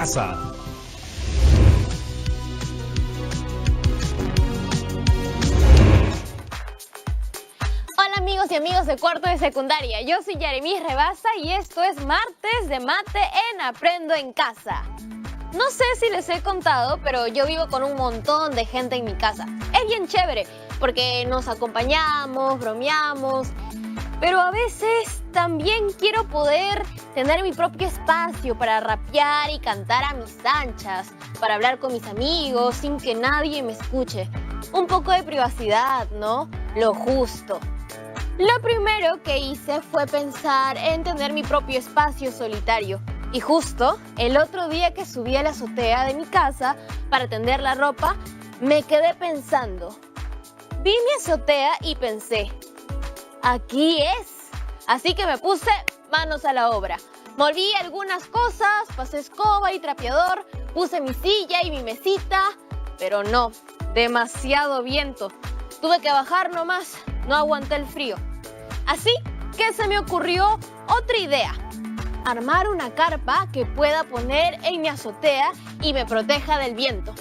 casa. Hola amigos y amigas de cuarto de secundaria, yo soy Yaremis Rebasa y esto es Martes de Mate en Aprendo en Casa. No sé si les he contado, pero yo vivo con un montón de gente en mi casa. Es bien chévere porque nos acompañamos, bromeamos, pero a veces también quiero poder tener mi propio espacio para rapear y cantar a mis anchas, para hablar con mis amigos sin que nadie me escuche. Un poco de privacidad, ¿no? Lo justo. Lo primero que hice fue pensar en tener mi propio espacio solitario. Y justo el otro día que subí a la azotea de mi casa para tender la ropa, me quedé pensando. Vi mi azotea y pensé, aquí es. Así que me puse manos a la obra. Moví algunas cosas, pasé escoba y trapeador, puse mi silla y mi mesita, pero no, demasiado viento. Tuve que bajar nomás, no aguanté el frío. Así que se me ocurrió otra idea. Armar una carpa que pueda poner en mi azotea y me proteja del viento.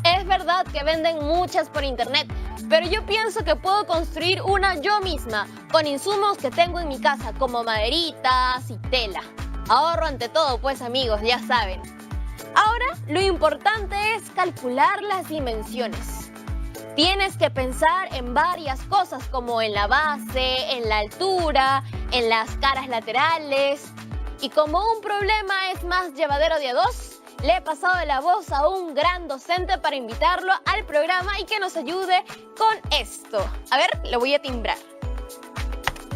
Es verdad que venden muchas por internet, pero yo pienso que puedo construir una yo misma, con insumos que tengo en mi casa, como maderitas y tela. Ahorro ante todo, pues amigos, ya saben. Ahora, lo importante es calcular las dimensiones. Tienes que pensar en varias cosas, como en la base, en la altura, en las caras laterales. Y como un problema es más llevadero de a dos, le he pasado la voz a un gran docente para invitarlo al programa y que nos ayude con esto. A ver, lo voy a timbrar.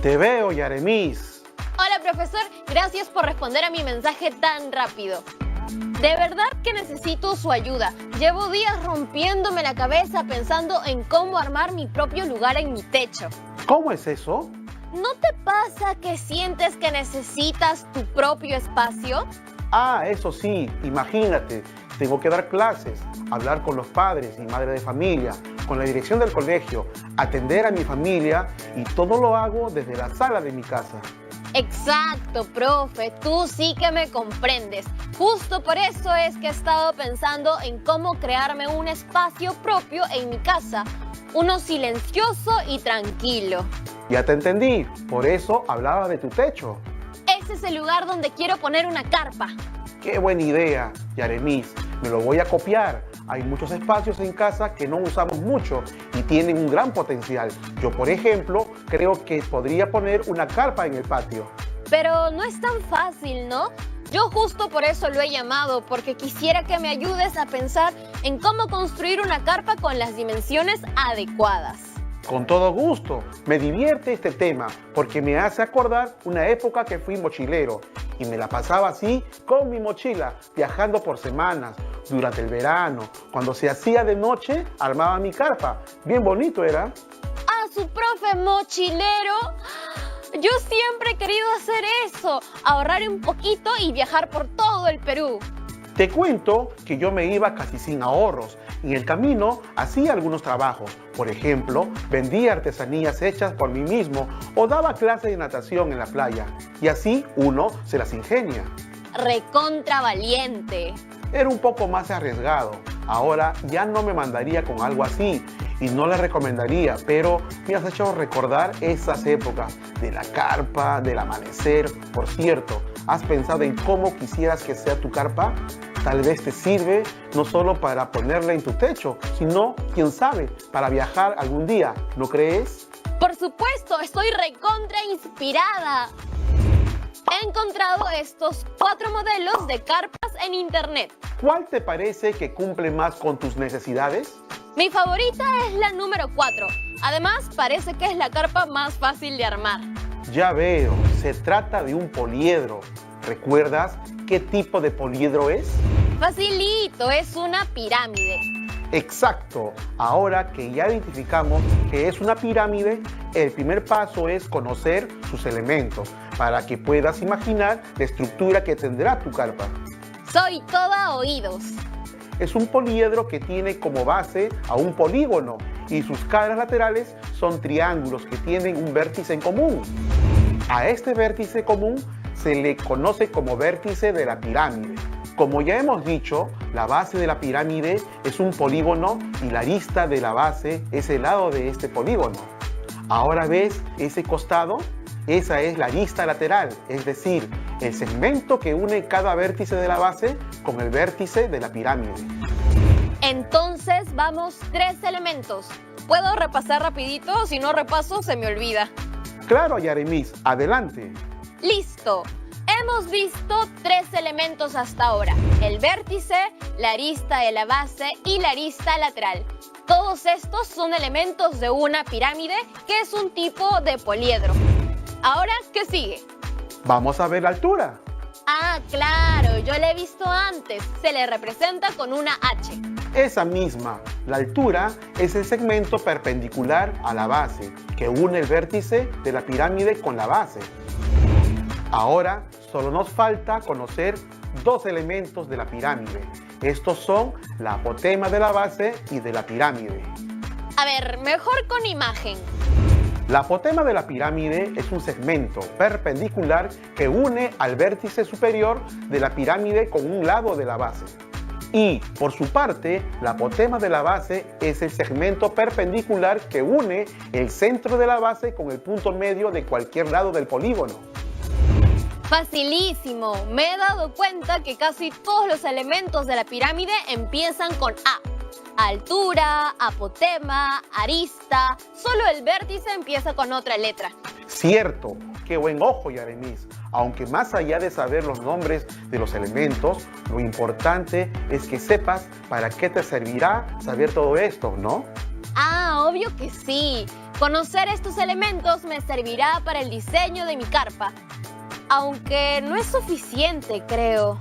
Te veo, Yaremis. Hola, profesor. Gracias por responder a mi mensaje tan rápido. De verdad que necesito su ayuda. Llevo días rompiéndome la cabeza pensando en cómo armar mi propio lugar en mi techo. ¿Cómo es eso? ¿No te pasa que sientes que necesitas tu propio espacio? Ah, eso sí, imagínate, tengo que dar clases, hablar con los padres y madres de familia, con la dirección del colegio, atender a mi familia y todo lo hago desde la sala de mi casa. Exacto, profe, tú sí que me comprendes. Justo por eso es que he estado pensando en cómo crearme un espacio propio en mi casa, uno silencioso y tranquilo. Ya te entendí, por eso hablaba de tu techo. Ese es el lugar donde quiero poner una carpa. ¡Qué buena idea, Yaremis! Me lo voy a copiar. Hay muchos espacios en casa que no usamos mucho y tienen un gran potencial. Yo, por ejemplo, creo que podría poner una carpa en el patio. Pero no es tan fácil, ¿no? Yo justo por eso lo he llamado, porque quisiera que me ayudes a pensar en cómo construir una carpa con las dimensiones adecuadas. Con todo gusto, me divierte este tema porque me hace acordar una época que fui mochilero y me la pasaba así con mi mochila, viajando por semanas, durante el verano. Cuando se hacía de noche, armaba mi carpa. Bien bonito era. ¡Ah, su profe mochilero! Yo siempre he querido hacer eso, ahorrar un poquito y viajar por todo el Perú. Te cuento que yo me iba casi sin ahorros. En el camino hacía algunos trabajos. Por ejemplo, vendía artesanías hechas por mí mismo o daba clases de natación en la playa. Y así uno se las ingenia. Recontra valiente. Era un poco más arriesgado. Ahora ya no me mandaría con algo así y no le recomendaría, pero me has hecho recordar esas épocas de la carpa, del amanecer. Por cierto, ¿has pensado en cómo quisieras que sea tu carpa? Tal vez te sirve no solo para ponerla en tu techo, sino, quién sabe, para viajar algún día, ¿no crees? Por supuesto, estoy recontra inspirada. He encontrado estos 4 modelos de carpas en internet. ¿Cuál te parece que cumple más con tus necesidades? Mi favorita es la número 4. Además, parece que es la carpa más fácil de armar. Ya veo, se trata de un poliedro. ¿Recuerdas qué tipo de poliedro es? Facilito, es una pirámide. Exacto. Ahora que ya identificamos que es una pirámide, el primer paso es conocer sus elementos para que puedas imaginar la estructura que tendrá tu carpa. Soy toda oídos. Es un poliedro que tiene como base a un polígono y sus caras laterales son triángulos que tienen un vértice en común. A este vértice común se le conoce como vértice de la pirámide. Como ya hemos dicho, la base de la pirámide es un polígono y la arista de la base es el lado de este polígono. Ahora ves ese costado, esa es la arista lateral, es decir, el segmento que une cada vértice de la base con el vértice de la pirámide. Entonces vamos 3 elementos. ¿Puedo repasar rapidito? Si no repaso se me olvida. Claro, Yaremis, adelante. ¡Listo! Hemos visto 3 elementos hasta ahora: el vértice, la arista de la base y la arista lateral. Todos estos son elementos de una pirámide, que es un tipo de poliedro. Ahora, ¿qué sigue? Vamos a ver la altura. Ah, claro, yo la he visto antes. Se le representa con una H. Esa misma, la altura, es el segmento perpendicular a la base, que une el vértice de la pirámide con la base. Ahora, solo nos falta conocer 2 elementos de la pirámide. Estos son la apotema de la base y de la pirámide. A ver, mejor con imagen. La apotema de la pirámide es un segmento perpendicular que une al vértice superior de la pirámide con un lado de la base. Y, por su parte, la apotema de la base es el segmento perpendicular que une el centro de la base con el punto medio de cualquier lado del polígono. Facilísimo. Me he dado cuenta que casi todos los elementos de la pirámide empiezan con A. Altura, apotema, arista. Solo el vértice empieza con otra letra. Cierto. Qué buen ojo, Yaremis. Aunque más allá de saber los nombres de los elementos, lo importante es que sepas para qué te servirá saber todo esto, ¿no? Ah, obvio que sí. Conocer estos elementos me servirá para el diseño de mi carpa. Aunque no es suficiente, creo.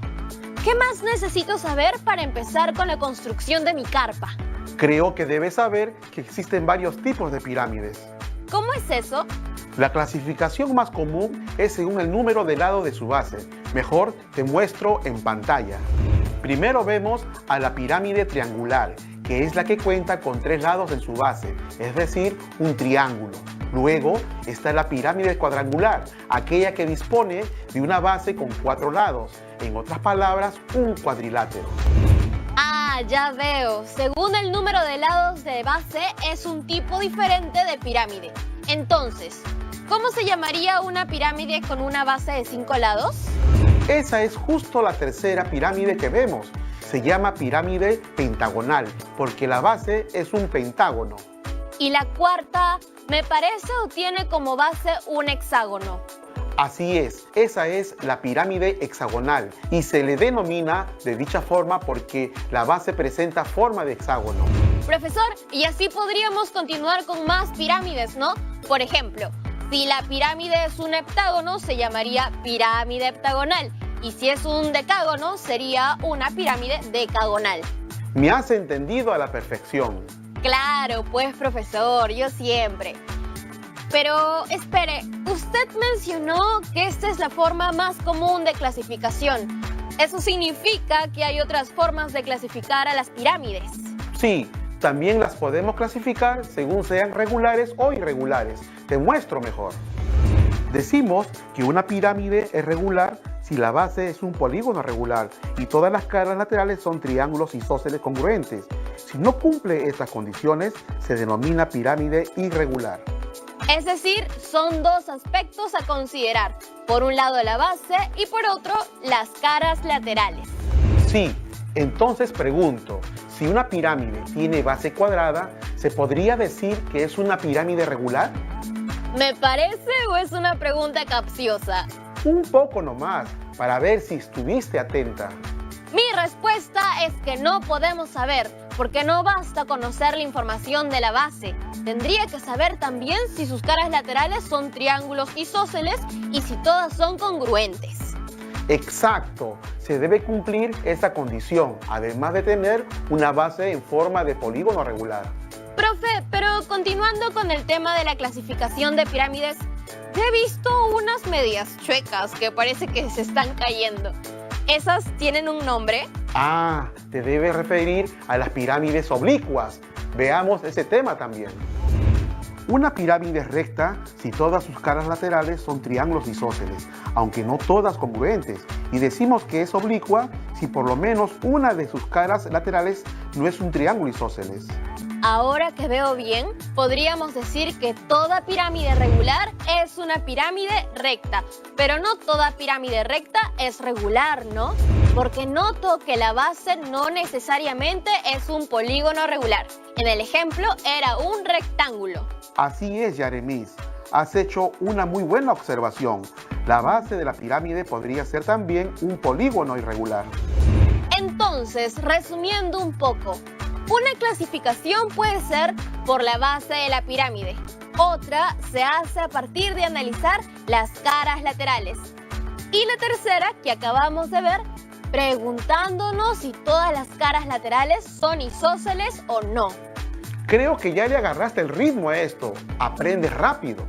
¿Qué más necesito saber para empezar con la construcción de mi carpa? Creo que debes saber que existen varios tipos de pirámides. ¿Cómo es eso? La clasificación más común es según el número de lados de su base. Mejor te muestro en pantalla. Primero vemos a la pirámide triangular, que es la que cuenta con 3 lados en su base, es decir, un triángulo. Luego está la pirámide cuadrangular, aquella que dispone de una base con 4 lados, en otras palabras, un cuadrilátero. Ah, ya veo. Según el número de lados de base, es un tipo diferente de pirámide. Entonces, ¿cómo se llamaría una pirámide con una base de 5 lados? Esa es justo la tercera pirámide que vemos. Se llama pirámide pentagonal, porque la base es un pentágono. Y la cuarta, me parece o tiene como base un hexágono. Así es, esa es la pirámide hexagonal y se le denomina de dicha forma porque la base presenta forma de hexágono. Profesor, y así podríamos continuar con más pirámides, ¿no? Por ejemplo, si la pirámide es un heptágono, se llamaría pirámide heptagonal. Y si es un decágono, sería una pirámide decagonal. Me has entendido a la perfección. Claro, pues profesor, yo siempre. Pero espere, usted mencionó que esta es la forma más común de clasificación. ¿Eso significa que hay otras formas de clasificar a las pirámides? Sí, también las podemos clasificar según sean regulares o irregulares. Te muestro mejor. Decimos que una pirámide es regular si la base es un polígono regular y todas las caras laterales son triángulos isósceles congruentes. Si no cumple estas condiciones, se denomina pirámide irregular. Es decir, son 2 aspectos a considerar. Por un lado la base y por otro las caras laterales. Sí, entonces pregunto, si una pirámide tiene base cuadrada, ¿se podría decir que es una pirámide regular? ¿Me parece o es una pregunta capciosa? Un poco nomás, para ver si estuviste atenta. Mi respuesta es que no podemos saber, porque no basta conocer la información de la base. Tendría que saber también si sus caras laterales son triángulos isósceles y si todas son congruentes. Exacto, se debe cumplir esa condición, además de tener una base en forma de polígono regular. Profe, pero continuando con el tema de la clasificación de pirámides, he visto unas medias chuecas que parece que se están cayendo. ¿Esas tienen un nombre? Ah, te debes referir a las pirámides oblicuas. Veamos ese tema también. Una pirámide es recta si todas sus caras laterales son triángulos isósceles, aunque no todas congruentes, y decimos que es oblicua si por lo menos una de sus caras laterales no es un triángulo isósceles. Ahora que veo bien, podríamos decir que toda pirámide regular es una pirámide recta, pero no toda pirámide recta es regular, ¿no? Porque noto que la base no necesariamente es un polígono regular. En el ejemplo era un rectángulo. Así es, Yaremis. Has hecho una muy buena observación. La base de la pirámide podría ser también un polígono irregular. Entonces, resumiendo un poco, una clasificación puede ser por la base de la pirámide. Otra se hace a partir de analizar las caras laterales. Y la tercera, que acabamos de ver, preguntándonos si todas las caras laterales son isósceles o no. Creo que ya le agarraste el ritmo a esto. Aprendes rápido.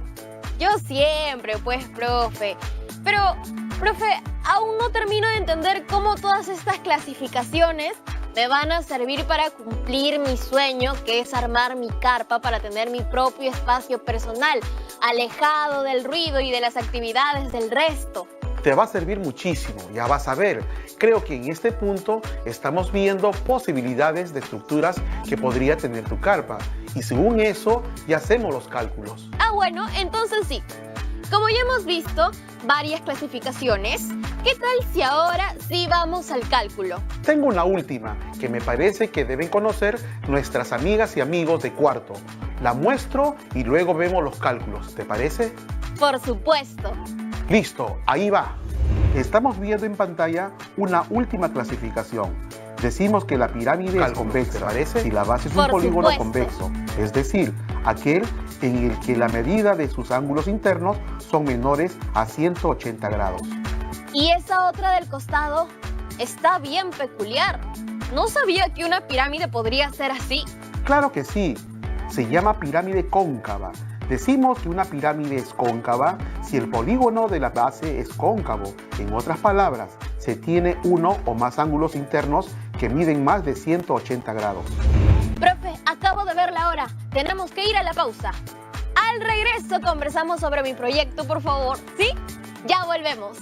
Yo siempre, pues, profe. Pero, profe, aún no termino de entender cómo todas estas clasificaciones me van a servir para cumplir mi sueño, que es armar mi carpa para tener mi propio espacio personal, alejado del ruido y de las actividades del resto. Te va a servir muchísimo, ya vas a ver. Creo que en este punto estamos viendo posibilidades de estructuras que podría tener tu carpa. Y según eso, ya hacemos los cálculos. Ah, bueno, entonces sí. Como ya hemos visto varias clasificaciones, ¿qué tal si ahora sí vamos al cálculo? Tengo una última que me parece que deben conocer nuestras amigas y amigos de cuarto. La muestro y luego vemos los cálculos, ¿te parece? Por supuesto. Listo, ahí va. Estamos viendo en pantalla una última clasificación. Decimos que la pirámide es convexa, ¿te parece? Si la base es un polígono convexo, es decir, aquel en el que la medida de sus ángulos internos son menores a 180 grados. Y esa otra del costado está bien peculiar. No sabía que una pirámide podría ser así. Claro que sí, se llama pirámide cóncava. Decimos que una pirámide es cóncava si el polígono de la base es cóncavo. En otras palabras, se tiene uno o más ángulos internos que miden más de 180 grados. Profe, acabo de ver la hora. Tenemos que ir a la pausa. Al regreso conversamos sobre mi proyecto, por favor. ¿Sí? Ya volvemos.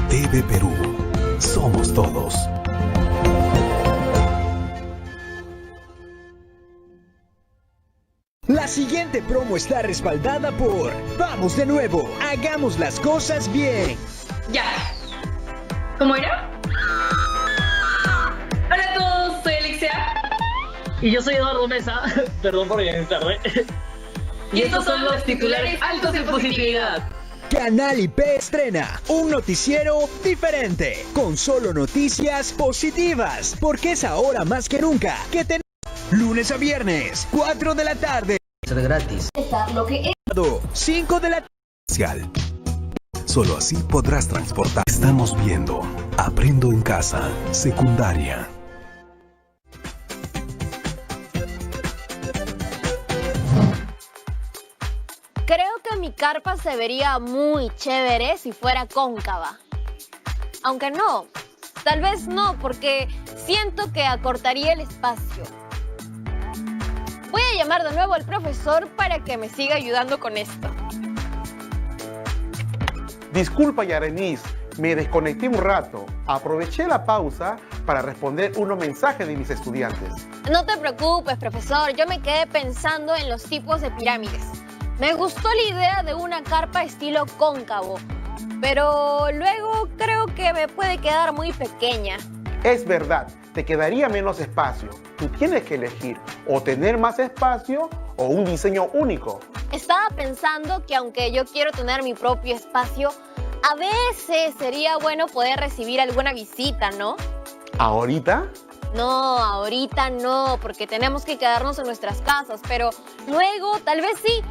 TV Perú. Somos todos. La siguiente promo está respaldada por Vamos de nuevo, hagamos las cosas bien. Ya. ¿Cómo era? Hola a todos, soy Alexia. Y yo soy Eduardo Mesa. Perdón por llegar tarde. Y estos son los titulares altos en positividad. Canal IP estrena un noticiero diferente, con solo noticias positivas, porque es ahora más que nunca que tenemos lunes a viernes, 4 de la tarde. Gratis. 5 de la Especial. Solo así podrás transportar. Estamos viendo Aprendo en Casa, secundaria. Creo que mi carpa se vería muy chévere si fuera cóncava. Aunque no, tal vez no, porque siento que acortaría el espacio. Voy a llamar de nuevo al profesor para que me siga ayudando con esto. Disculpa, Yaremis, me desconecté un rato. Aproveché la pausa para responder unos mensajes de mis estudiantes. No te preocupes, profesor, yo me quedé pensando en los tipos de pirámides. Me gustó la idea de una carpa estilo cóncavo, pero luego creo que me puede quedar muy pequeña. Es verdad, te quedaría menos espacio. Tú tienes que elegir o tener más espacio o un diseño único. Estaba pensando que aunque yo quiero tener mi propio espacio, a veces sería bueno poder recibir alguna visita, ¿no? ¿Ahorita? No, ahorita no, porque tenemos que quedarnos en nuestras casas, pero luego tal vez sí.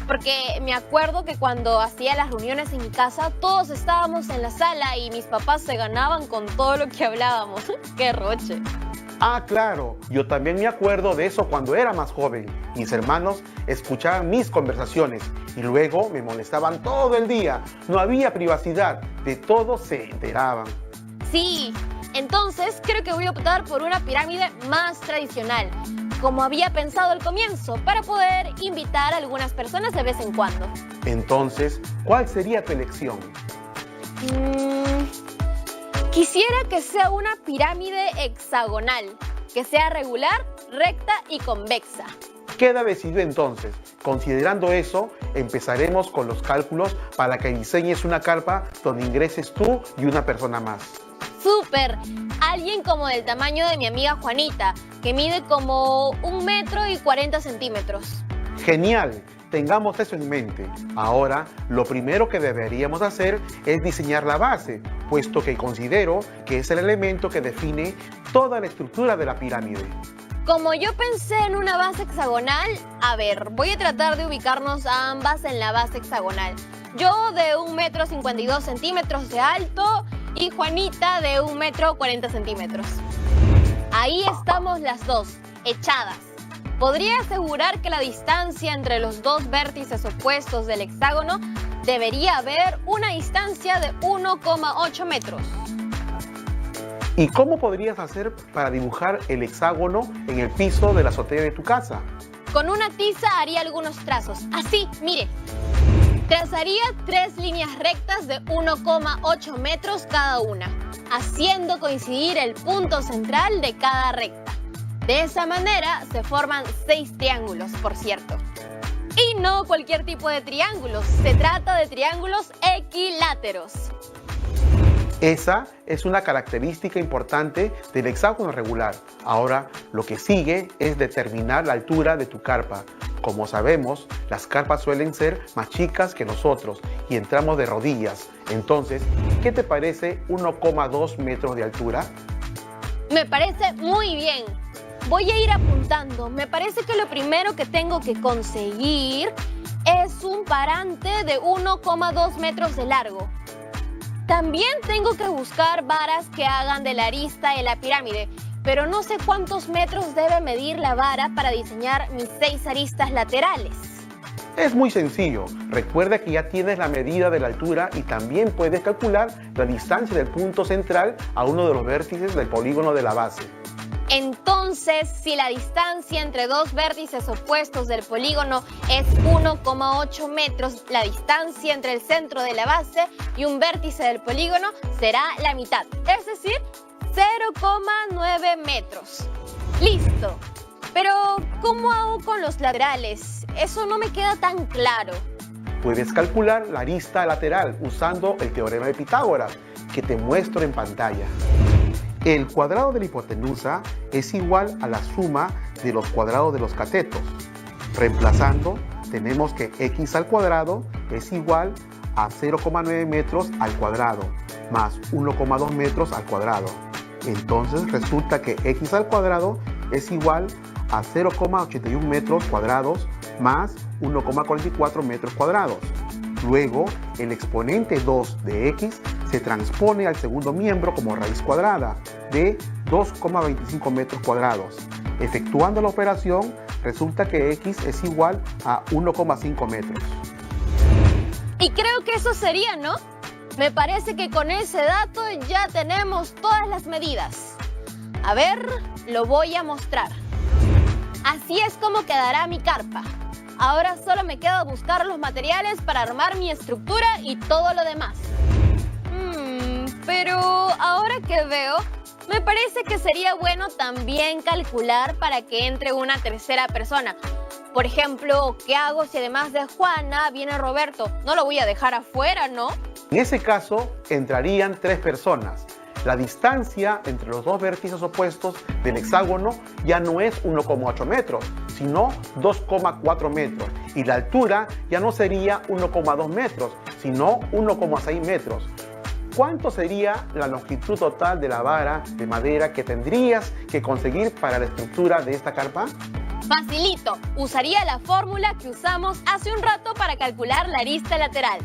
Porque me acuerdo que cuando hacía las reuniones en mi casa, todos estábamos en la sala y mis papás se ganaban con todo lo que hablábamos. ¡Qué roche! Ah, claro, yo también me acuerdo de eso cuando era más joven. Mis hermanos escuchaban mis conversaciones y luego me molestaban todo el día. No había privacidad, de todo se enteraban. Sí, entonces creo que voy a optar por una pirámide más tradicional, como había pensado al comienzo, para poder invitar a algunas personas de vez en cuando. Entonces, ¿cuál sería tu elección? Quisiera que sea una pirámide hexagonal, que sea regular, recta y convexa. Queda decidido entonces. Considerando eso, empezaremos con los cálculos para que diseñes una carpa donde ingreses tú y una persona más. ¡Súper! Alguien como del tamaño de mi amiga Juanita, que mide como 1,40 m. ¡Genial! Tengamos eso en mente. Ahora, lo primero que deberíamos hacer es diseñar la base, puesto que considero que es el elemento que define toda la estructura de la pirámide. Como yo pensé en una base hexagonal, a ver, voy a tratar de ubicarnos a ambas en la base hexagonal. Yo de 1,52 m de alto y Juanita de 1,40 m. Ahí estamos las dos, echadas. Podría asegurar que la distancia entre los dos vértices opuestos del hexágono debería haber una distancia de 1,8 metros. ¿Y cómo podrías hacer para dibujar el hexágono en el piso de la azotea de tu casa? Con una tiza haría algunos trazos. Así, mire. Trazaría 3 líneas rectas de 1,8 metros cada una, haciendo coincidir el punto central de cada recta. De esa manera se forman 6 triángulos, por cierto. Y no cualquier tipo de triángulos, se trata de triángulos equiláteros. Esa es una característica importante del hexágono regular. Ahora, lo que sigue es determinar la altura de tu carpa. Como sabemos, las carpas suelen ser más chicas que nosotros y entramos de rodillas. Entonces, ¿qué te parece 1,2 metros de altura? Me parece muy bien. Voy a ir apuntando. Me parece que lo primero que tengo que conseguir es un parante de 1,2 metros de largo. También tengo que buscar varas que hagan de la arista de la pirámide, pero no sé cuántos metros debe medir la vara para diseñar mis 6 aristas laterales. Es muy sencillo. Recuerda que ya tienes la medida de la altura y también puedes calcular la distancia del punto central a uno de los vértices del polígono de la base. Entonces, si la distancia entre dos vértices opuestos del polígono es 1,8 metros, la distancia entre el centro de la base y un vértice del polígono será la mitad, es decir, 0,9 metros. ¡Listo! Pero, ¿cómo hago con los laterales? Eso no me queda tan claro. Puedes calcular la arista lateral usando el teorema de Pitágoras, que te muestro en pantalla. El cuadrado de la hipotenusa es igual a la suma de los cuadrados de los catetos. Reemplazando, tenemos que x al cuadrado es igual a 0,9 metros al cuadrado más 1,2 metros al cuadrado. Entonces resulta que x al cuadrado es igual a 0,81 metros cuadrados más 1,44 metros cuadrados. Luego, el exponente 2 de x se transpone al segundo miembro como raíz cuadrada de 2,25 metros cuadrados. Efectuando la operación, resulta que x es igual a 1,5 metros. Y creo que eso sería, ¿no? Me parece que con ese dato ya tenemos todas las medidas. A ver, lo voy a mostrar. Así es como quedará mi carpa. Ahora solo me queda buscar los materiales para armar mi estructura y todo lo demás. Pero ahora que veo, me parece que sería bueno también calcular para que entre una tercera persona. Por ejemplo, ¿qué hago si además de Juana viene Roberto? No lo voy a dejar afuera, ¿no? En ese caso, entrarían 3 personas. La distancia entre los dos vértices opuestos del hexágono ya no es 1,8 metros, sino 2,4 metros. Y la altura ya no sería 1,2 metros, sino 1,6 metros. ¿Cuánto sería la longitud total de la vara de madera que tendrías que conseguir para la estructura de esta carpa? Facilito, usaría la fórmula que usamos hace un rato para calcular la arista lateral.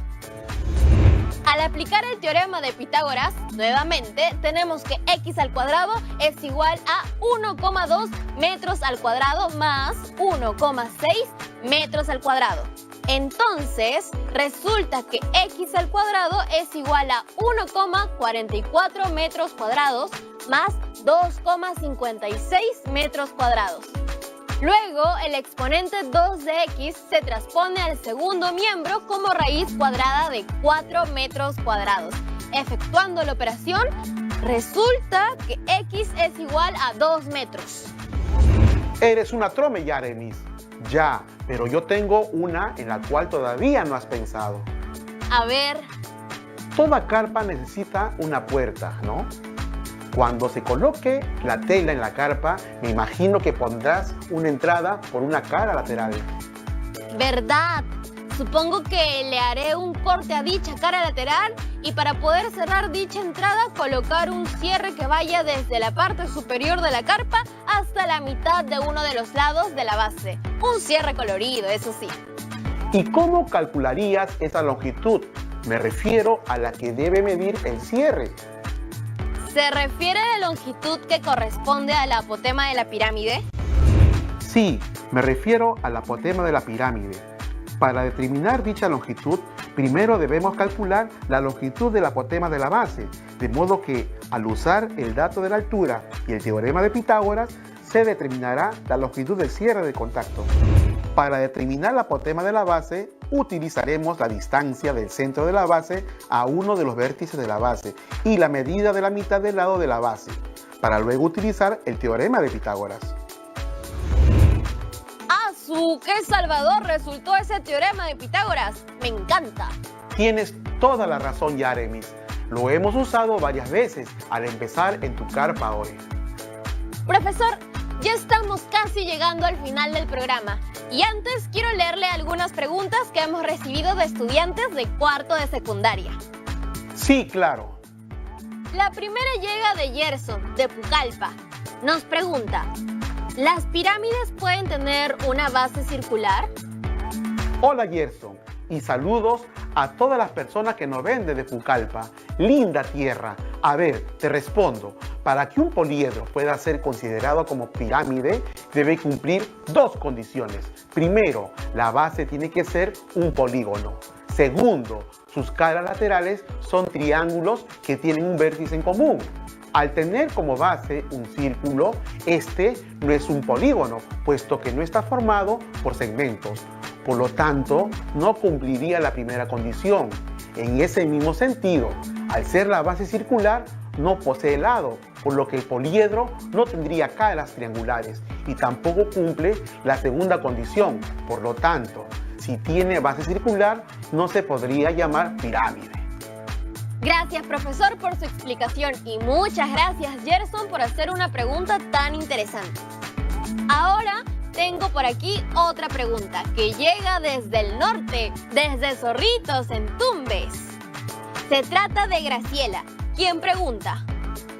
Al aplicar el teorema de Pitágoras, nuevamente tenemos que x al cuadrado es igual a 1,2 metros al cuadrado más 1,6 metros al cuadrado. Entonces, resulta que x al cuadrado es igual a 1,44 metros cuadrados más 2,56 metros cuadrados. Luego, el exponente 2 de x se transpone al segundo miembro como raíz cuadrada de 4 metros cuadrados. Efectuando la operación, resulta que x es igual a 2 metros. Eres una trome, Yaremis. Ya, pero yo tengo una en la cual todavía no has pensado. A ver, Toda carpa necesita una puerta, ¿no? Cuando se coloque la tela en la carpa, me imagino que pondrás una entrada por una cara lateral. ¿verdad? Supongo que le haré un corte a dicha cara lateral y para poder cerrar dicha entrada colocar un cierre que vaya desde la parte superior de la carpa hasta la mitad de uno de los lados de la base. Un cierre colorido, eso sí. ¿Y cómo calcularías esa longitud? Me refiero a la que debe medir el cierre. ¿Se refiere a la longitud que corresponde al apotema de la pirámide? Sí, me refiero al apotema de la pirámide. Para determinar dicha longitud, primero debemos calcular la longitud del apotema de la base, de modo que, al usar el dato de la altura y el teorema de Pitágoras, se determinará la longitud del cierre de contacto. Para determinar el apotema de la base, utilizaremos la distancia del centro de la base a uno de los vértices de la base y la medida de la mitad del lado de la base, para luego utilizar el teorema de Pitágoras. ¡Qué salvador resultó ese teorema de Pitágoras! ¡Me encanta! Tienes toda la razón, Yaremis. Lo hemos usado varias veces al empezar en tu carpa hoy. Profesor, ya estamos casi llegando al final del programa. Y antes quiero leerle algunas preguntas que hemos recibido de estudiantes de cuarto de secundaria. Sí, claro. La primera llega de Gerson, de Pucallpa. Nos pregunta: ¿las pirámides pueden tener una base circular? Hola, Gerson, y saludos a todas las personas que nos ven desde Pucallpa. Linda tierra. A ver, te respondo. Para que un poliedro pueda ser considerado como pirámide, debe cumplir dos condiciones. Primero, la base tiene que ser un polígono. Segundo, sus caras laterales son triángulos que tienen un vértice en común. Al tener como base un círculo, este no es un polígono, puesto que no está formado por segmentos. Por lo tanto, no cumpliría la primera condición. En ese mismo sentido, al ser la base circular, no posee lado, por lo que el poliedro no tendría caras triangulares y tampoco cumple la segunda condición. Por lo tanto, si tiene base circular, no se podría llamar pirámide. Gracias, profesor, por su explicación y muchas gracias, Gerson, por hacer una pregunta tan interesante. Ahora tengo por aquí otra pregunta que llega desde el norte, desde Zorritos, en Tumbes. Se trata de Graciela, quien pregunta: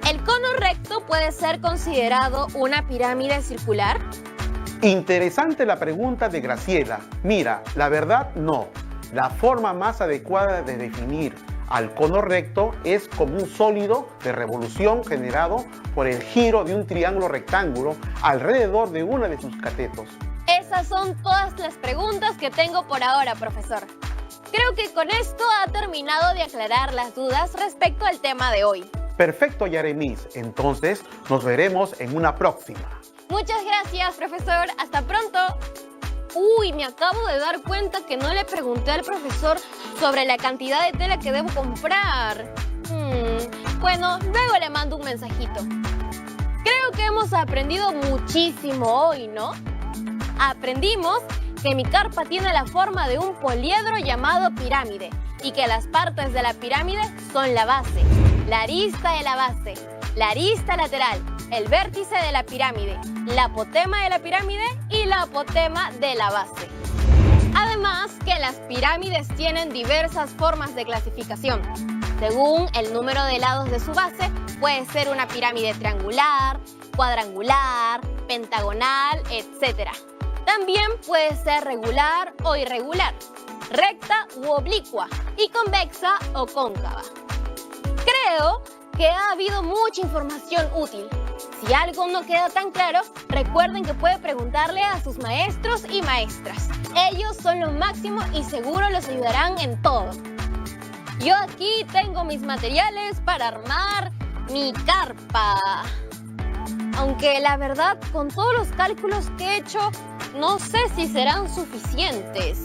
¿el cono recto puede ser considerado una pirámide circular? Interesante la pregunta de Graciela. Mira, la verdad no. La forma más adecuada de definir al cono recto es como un sólido de revolución generado por el giro de un triángulo rectángulo alrededor de una de sus catetos. Esas son todas las preguntas que tengo por ahora, profesor. Creo que con esto ha terminado de aclarar las dudas respecto al tema de hoy. Perfecto, Yaremis. Entonces, nos veremos en una próxima. Muchas gracias, profesor. Hasta pronto. Uy, me acabo de dar cuenta que no le pregunté al profesor sobre la cantidad de tela que debo comprar. Bueno, luego le mando un mensajito. Creo que hemos aprendido muchísimo hoy, ¿no? Aprendimos que mi carpa tiene la forma de un poliedro llamado pirámide y que las partes de la pirámide son la base, la arista de la base, la arista lateral, el vértice de la pirámide, la apotema de la pirámide y la apotema de la base. Además que las pirámides tienen diversas formas de clasificación. Según el número de lados de su base, puede ser una pirámide triangular, cuadrangular, pentagonal, etc. También puede ser regular o irregular. recta u oblicua y convexa o cóncava. Creo que ha habido mucha información útil. Si algo no queda tan claro, recuerden que puede preguntarle a sus maestros y maestras. Ellos son lo máximo y seguro los ayudarán en todo. Yo aquí tengo mis materiales para armar mi carpa. Aunque la verdad, con todos los cálculos que he hecho, no sé si serán suficientes.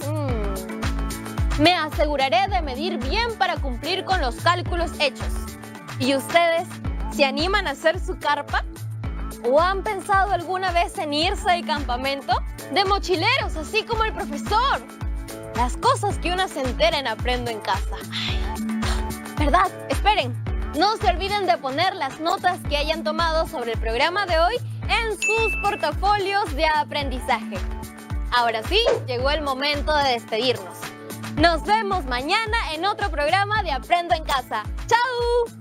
Me aseguraré de medir bien para cumplir con los cálculos hechos. ¿Y ustedes se animan a hacer su carpa? ¿O han pensado alguna vez en irse al campamento? De mochileros, así como el profesor. Las cosas que uno se entera en Aprendo en Casa. Ay, ¿verdad? Esperen. No se olviden de poner las notas que hayan tomado sobre el programa de hoy en sus portafolios de aprendizaje. Ahora sí, llegó el momento de despedirnos. Nos vemos mañana en otro programa de Aprendo en Casa. ¡Chao!